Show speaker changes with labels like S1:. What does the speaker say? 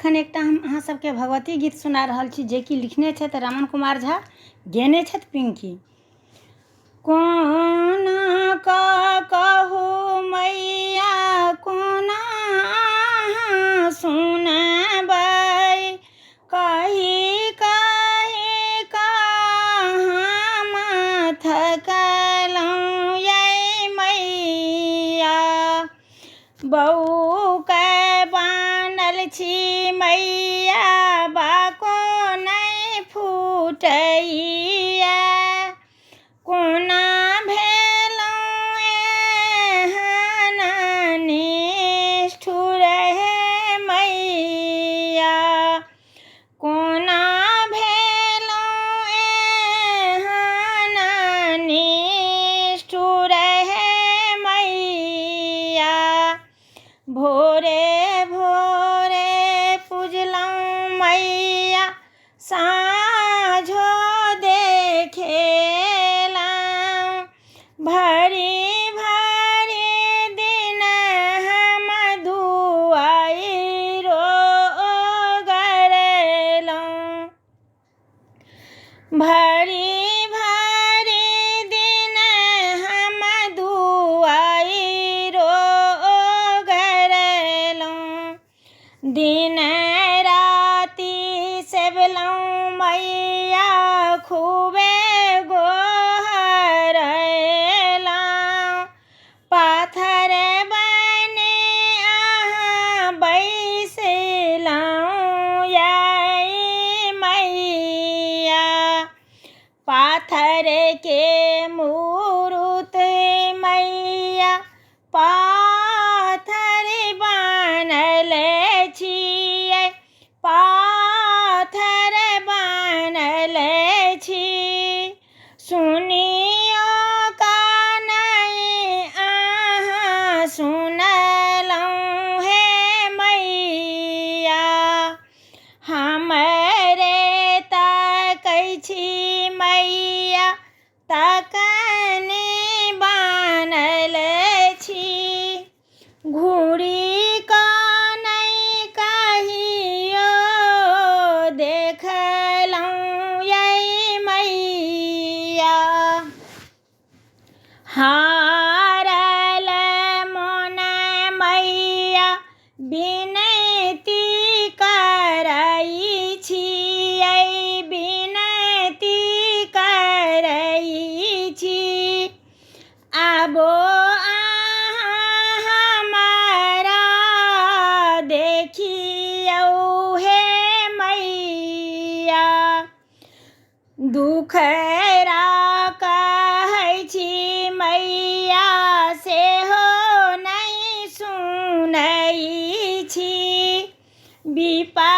S1: एखन एकटा हम अहाँ सबके भगवती गीत सुना रहल छी, जे कि लिखने छथि रमन कुमार झा, गेने छथि पिंकी। कोना का कहू मैया कोना सुनबै, कही कही कहाँ थकलहुँ ये मैया। बहू के बानल छी मैया, बाको नहीं फूटैया। कोना भेलहुँ एहन निष्ठुर हे मैया, कोना भेलहुँ एहन निष्ठुर हे मैया। भोरे भोरे पूजलहुँ मैया, साँझो देखेलहुँ, भरी भरी दिन हम दुआइरो गरलहुँ। भरी भरी दिन हम दुआइरो गरलहुँ, दिन राति सेबलहुँ मैया, खूबे गोहरलहुँ। पाथर बने अहाँ बैसलहुँ ये मैया, पाथर के मूरत मैया, पाथर बनल छियै, पाथर बनल छी। सुनियो का नहीं अहाँ सुनलहुँ हे मैया, हमरे ताकै छी मैया, तकनी बनल छी। घूरी का नहीं कहियो देखलहुँ ये मैया, हारल मोन मैया विनती करै छियै, विनती करै छी। आबो अहाँ हमारा देखियौ हे मैया, दुखरा कहै छी मैया, सेहो नहीं सुनै छी। विपत्ति